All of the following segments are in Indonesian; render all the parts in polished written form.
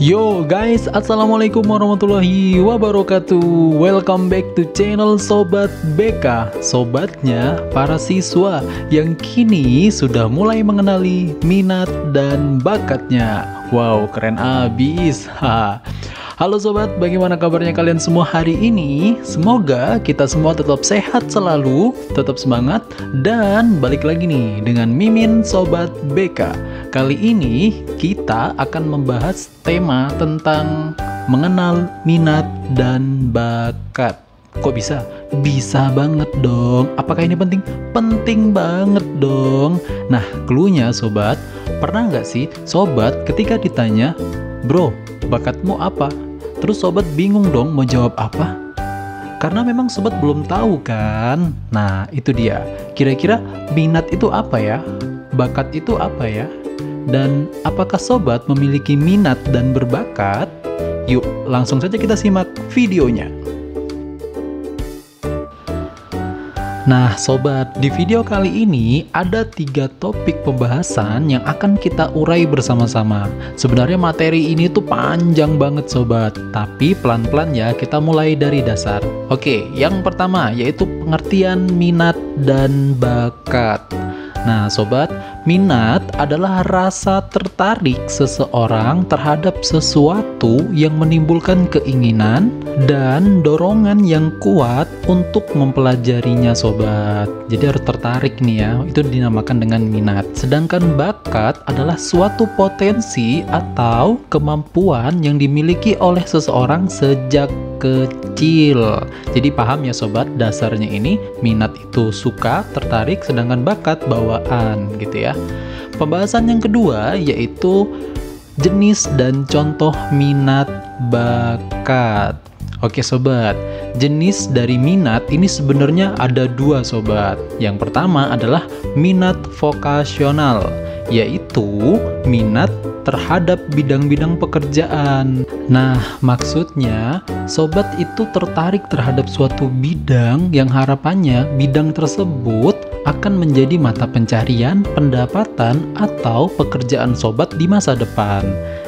Yo guys, assalamualaikum warahmatullahi wabarakatuh. Welcome back to channel Sobat BK. Sobatnya para siswa yang kini sudah mulai mengenali minat dan bakatnya. Wow, keren abis. Halo sobat, bagaimana kabarnya kalian semua hari ini? Semoga kita semua tetap sehat selalu, tetap semangat, dan balik lagi nih dengan Mimin Sobat BK. Kali ini kita akan membahas tema tentang mengenal minat dan bakat. Kok bisa? Bisa banget dong. Apakah ini penting? Penting banget dong. Nah, cluenya sobat, pernah nggak sih sobat ketika ditanya, "Bro, bakatmu apa?" Terus sobat bingung dong mau jawab apa? Karena memang sobat belum tahu kan? Nah, itu dia. Kira-kira minat itu apa ya? Bakat itu apa ya? Dan apakah sobat memiliki minat dan berbakat? Yuk, langsung saja kita simak videonya. Nah sobat, di video kali ini ada 3 topik pembahasan yang akan kita urai bersama-sama. Sebenarnya materi ini tuh panjang banget sobat, tapi pelan-pelan ya, kita mulai dari dasar. Oke, yang pertama yaitu pengertian minat dan bakat. Nah sobat, minat adalah rasa tertarik seseorang terhadap sesuatu yang menimbulkan keinginan dan dorongan yang kuat untuk mempelajarinya sobat. Jadi harus tertarik nih ya, itu dinamakan dengan minat. Sedangkan bakat adalah suatu potensi atau kemampuan yang dimiliki oleh seseorang sejak kecil. Jadi paham ya sobat, dasarnya ini minat itu suka, tertarik, sedangkan bakat bawaan gitu ya. Pembahasan yang kedua yaitu jenis dan contoh minat bakat. Oke sobat, jenis dari minat ini sebenarnya ada 2 sobat. Yang pertama adalah minat vokasional, yaitu minat terhadap bidang-bidang pekerjaan. Nah, maksudnya sobat itu tertarik terhadap suatu bidang yang harapannya bidang tersebut akan menjadi mata pencarian, pendapatan, atau pekerjaan sobat di masa depan.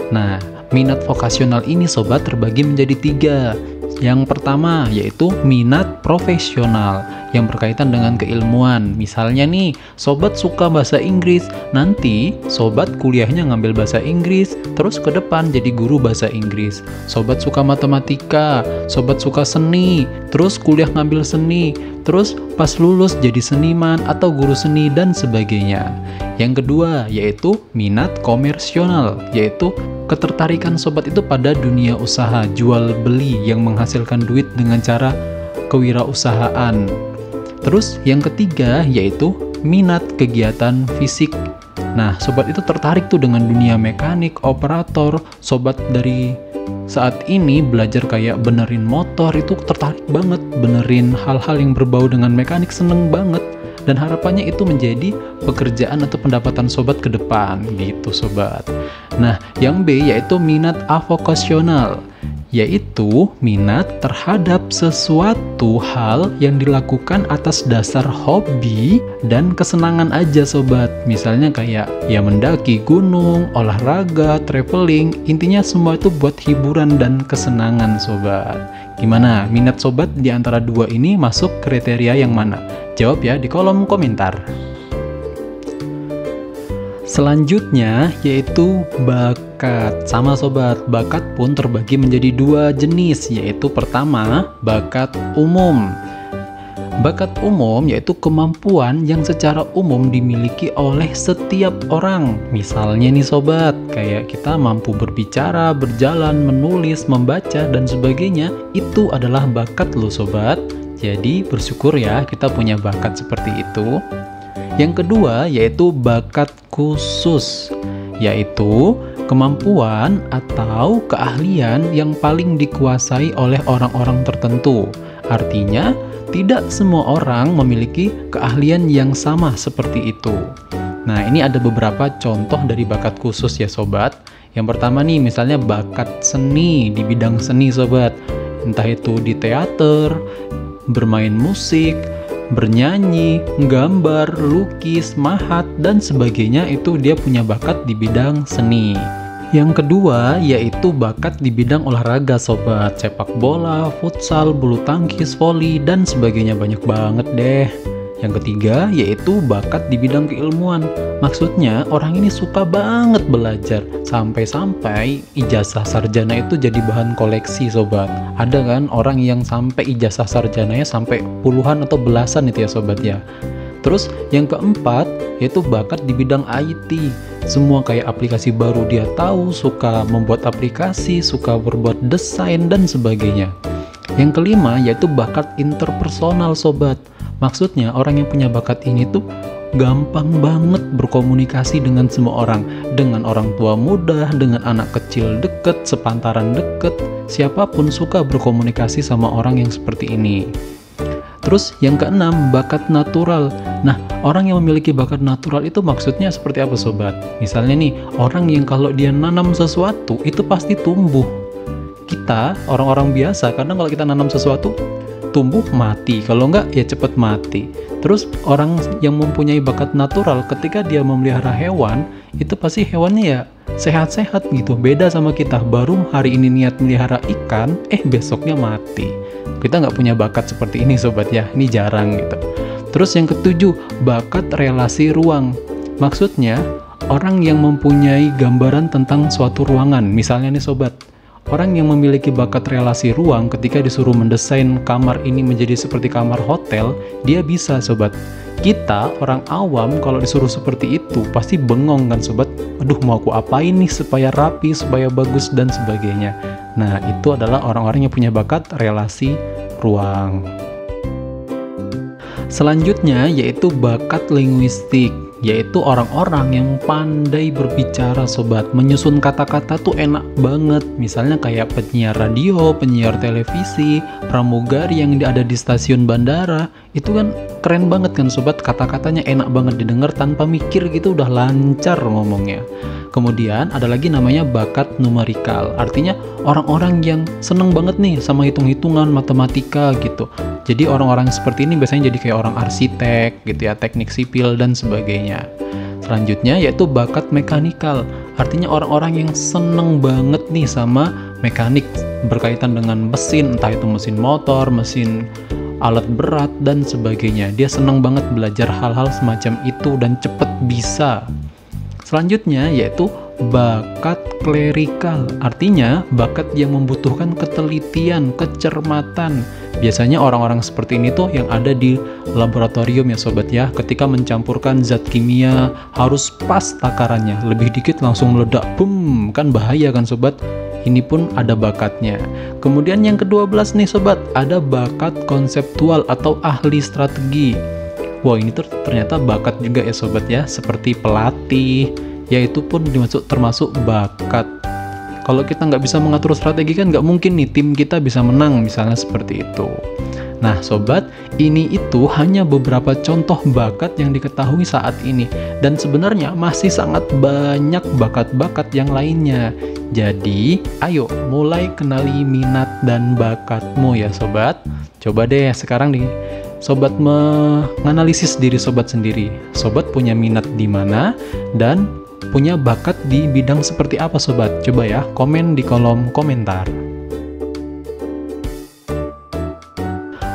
Nah, minat vokasional ini sobat terbagi menjadi 3. Yang pertama yaitu minat profesional yang berkaitan dengan keilmuan. Misalnya nih, sobat suka bahasa Inggris, nanti sobat kuliahnya ngambil bahasa Inggris, terus ke depan jadi guru bahasa Inggris. Sobat suka matematika, sobat suka seni, terus kuliah ngambil seni, terus pas lulus jadi seniman atau guru seni dan sebagainya. Yang kedua yaitu minat komersional, yaitu ketertarikan sobat itu pada dunia usaha, jual beli yang menghasilkan duit dengan cara kewirausahaan. Terus yang ketiga yaitu minat kegiatan fisik. Nah, sobat itu tertarik tuh dengan dunia mekanik, operator. Sobat dari saat ini belajar kayak benerin motor itu tertarik banget, benerin hal-hal yang berbau dengan mekanik seneng banget. Dan harapannya itu menjadi pekerjaan atau pendapatan sobat ke depan gitu sobat. Nah, yang B yaitu minat avokasional, yaitu minat terhadap sesuatu hal yang dilakukan atas dasar hobi dan kesenangan aja sobat. Misalnya kayak ya mendaki gunung, olahraga, traveling, intinya semua itu buat hiburan dan kesenangan sobat. Gimana? Minat sobat di antara 2 ini masuk kriteria yang mana? Jawab ya di kolom komentar. Selanjutnya yaitu bakat. Sama sobat, bakat pun terbagi menjadi 2 jenis, yaitu pertama, bakat umum. Bakat umum yaitu kemampuan yang secara umum dimiliki oleh setiap orang. Misalnya nih sobat, kayak kita mampu berbicara, berjalan, menulis, membaca, dan sebagainya. Itu adalah bakat loh sobat. Jadi bersyukur ya kita punya bakat seperti itu. Yang kedua yaitu bakat khusus, yaitu kemampuan atau keahlian yang paling dikuasai oleh orang-orang tertentu. Artinya tidak semua orang memiliki keahlian yang sama seperti itu. Nah, ini ada beberapa contoh dari bakat khusus ya sobat. Yang pertama nih, misalnya bakat seni di bidang seni sobat. Entah itu di teater, bermain musik, bernyanyi, gambar, lukis, mahat, dan sebagainya, itu dia punya bakat di bidang seni. Yang kedua yaitu bakat di bidang olahraga sobat, sepak bola, futsal, bulu tangkis, voli, dan sebagainya, banyak banget deh. Yang ketiga yaitu bakat di bidang keilmuan. Maksudnya orang ini suka banget belajar, sampai-sampai ijazah sarjana itu jadi bahan koleksi sobat. Ada kan orang yang sampai ijazah sarjananya sampai puluhan atau belasan itu ya sobat ya. Terus yang keempat yaitu bakat di bidang IT. Semua kayak aplikasi baru dia tahu, suka membuat aplikasi, suka berbuat desain dan sebagainya. Yang kelima yaitu bakat interpersonal sobat. Maksudnya orang yang punya bakat ini tuh gampang banget berkomunikasi dengan semua orang. Dengan orang tua mudah, dengan anak kecil deket, sepantaran deket. Siapapun suka berkomunikasi sama orang yang seperti ini. Terus yang keenam, bakat natural. Nah, orang yang memiliki bakat natural itu maksudnya seperti apa sobat? Misalnya nih, orang yang kalau dia nanam sesuatu itu pasti tumbuh. Kita, orang-orang biasa, kadang kalau kita nanam sesuatu tumbuh mati, kalau enggak ya cepet mati. Terus orang yang mempunyai bakat natural ketika dia memelihara hewan, itu pasti hewannya ya sehat-sehat gitu. Beda sama kita, baru hari ini niat melihara ikan, besoknya mati. Kita nggak punya bakat seperti ini sobat ya, ini jarang gitu. Terus yang ketujuh, bakat relasi ruang. Maksudnya orang yang mempunyai gambaran tentang suatu ruangan. Misalnya nih sobat, orang yang memiliki bakat relasi ruang ketika disuruh mendesain kamar ini menjadi seperti kamar hotel, dia bisa sobat. Kita orang awam kalau disuruh seperti itu pasti bengong kan sobat. Aduh, mau aku apain nih supaya rapi, supaya bagus dan sebagainya. Nah, itu adalah orang-orang yang punya bakat relasi ruang. Selanjutnya yaitu bakat linguistik, yaitu orang-orang yang pandai berbicara sobat. Menyusun kata-kata tuh enak banget. Misalnya kayak penyiar radio, penyiar televisi, pramugari yang ada di stasiun bandara. Itu kan keren banget kan sobat, kata-katanya enak banget didengar tanpa mikir gitu, udah lancar ngomongnya. Kemudian ada lagi namanya bakat numerikal. Artinya orang-orang yang seneng banget nih sama hitung-hitungan, matematika gitu. Jadi orang-orang seperti ini biasanya jadi kayak orang arsitek gitu ya, teknik sipil dan sebagainya. Selanjutnya yaitu bakat mekanikal. Artinya orang-orang yang seneng banget nih sama mekanik berkaitan dengan mesin, entah itu mesin motor, mesin alat berat dan sebagainya. Dia seneng banget belajar hal-hal semacam itu dan cepet bisa. Selanjutnya yaitu bakat klerikal. Artinya bakat yang membutuhkan ketelitian, kecermatan. Biasanya orang-orang seperti ini tuh yang ada di laboratorium ya sobat ya. Ketika mencampurkan zat kimia harus pas takarannya. Lebih dikit langsung meledak, boom, kan bahaya kan sobat. Ini pun ada bakatnya. Kemudian yang ke-12 nih sobat, ada bakat konseptual atau ahli strategi. Wah, ini ternyata bakat juga ya sobat ya, seperti pelatih, yaitu pun termasuk bakat. Kalau kita nggak bisa mengatur strategi kan nggak mungkin nih tim kita bisa menang, misalnya seperti itu. Nah sobat, ini itu hanya beberapa contoh bakat yang diketahui saat ini. Dan sebenarnya masih sangat banyak bakat-bakat yang lainnya. Jadi, ayo mulai kenali minat dan bakatmu ya sobat. Coba deh sekarang nih sobat menganalisis diri sobat sendiri. Sobat punya minat di mana dan punya bakat di bidang seperti apa sobat? Coba ya, komen di kolom komentar.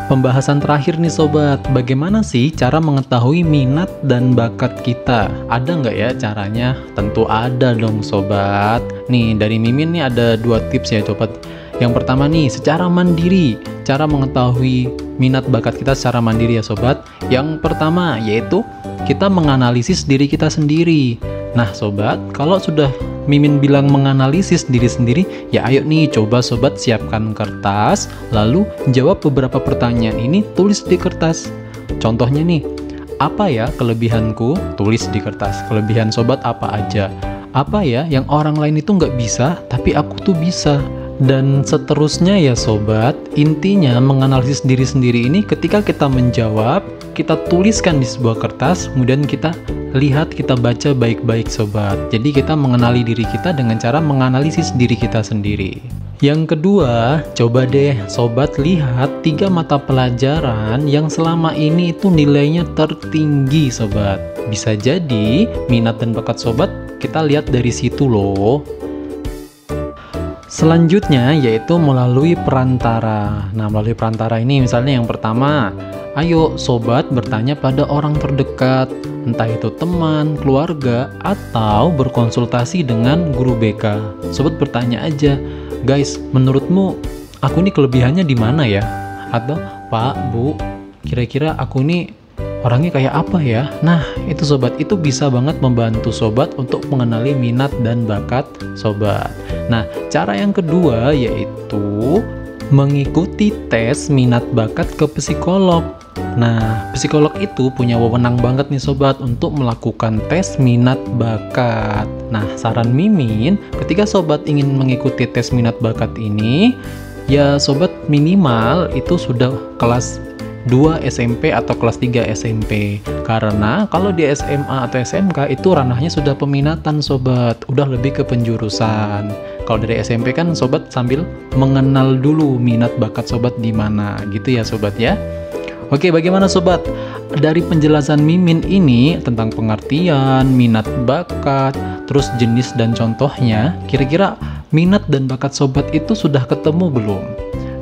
Pembahasan terakhir nih sobat, bagaimana sih cara mengetahui minat dan bakat kita? Ada nggak ya caranya? Tentu ada dong sobat. Nih dari Mimin nih ada 2 tips ya sobat. Yang pertama nih, secara mandiri, cara mengetahui minat bakat kita secara mandiri ya sobat. Yang pertama yaitu kita menganalisis diri kita sendiri. Nah sobat, kalau sudah Mimin bilang menganalisis diri sendiri, ya ayo nih coba sobat siapkan kertas, lalu jawab beberapa pertanyaan ini, tulis di kertas. Contohnya nih, apa ya kelebihanku? Tulis di kertas. Kelebihan sobat apa aja? Apa ya yang orang lain itu nggak bisa, tapi aku tuh bisa? Dan seterusnya ya sobat. Intinya menganalisis diri sendiri ini ketika kita menjawab, kita tuliskan di sebuah kertas, kemudian kita lihat, kita baca baik-baik sobat. Jadi kita mengenali diri kita dengan cara menganalisis diri kita sendiri. Yang kedua, coba deh sobat lihat 3 mata pelajaran yang selama ini itu nilainya tertinggi sobat. Bisa jadi minat dan bakat sobat kita lihat dari situ loh. Selanjutnya yaitu melalui perantara. Nah, melalui perantara ini misalnya yang pertama, ayo sobat bertanya pada orang terdekat, entah itu teman, keluarga, atau berkonsultasi dengan guru BK. Sobat bertanya aja, guys, menurutmu aku ini kelebihannya di mana ya? Atau, Pak, Bu, kira-kira aku ini orangnya kayak apa ya? Nah, itu sobat, itu bisa banget membantu sobat untuk mengenali minat dan bakat sobat. Nah, cara yang kedua yaitu mengikuti tes minat bakat ke psikolog. Nah, psikolog itu punya wewenang banget nih sobat untuk melakukan tes minat bakat. Nah, saran Mimin, ketika sobat ingin mengikuti tes minat bakat ini, ya sobat minimal itu sudah kelas 2 SMP atau kelas 3 SMP. Karena kalau di SMA atau SMK itu ranahnya sudah peminatan sobat, udah lebih ke penjurusan. Kalau dari SMP kan sobat sambil mengenal dulu minat bakat sobat di mana, gitu ya sobat ya. Oke, bagaimana sobat? Dari penjelasan Mimin ini tentang pengertian, minat bakat, terus jenis dan contohnya, kira-kira minat dan bakat sobat itu sudah ketemu belum?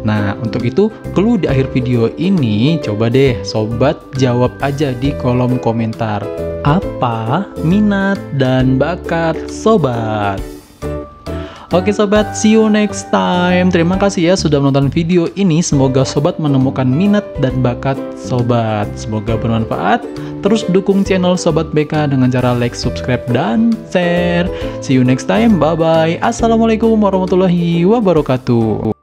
Nah, untuk itu, clue di akhir video ini, coba deh sobat jawab aja di kolom komentar. Apa minat dan bakat sobat? Oke sobat, see you next time. Terima kasih ya sudah menonton video ini. Semoga sobat menemukan minat dan bakat sobat. Semoga bermanfaat. Terus dukung channel Sobat BK dengan cara like, subscribe, dan share. See you next time. Bye-bye. Assalamualaikum warahmatullahi wabarakatuh.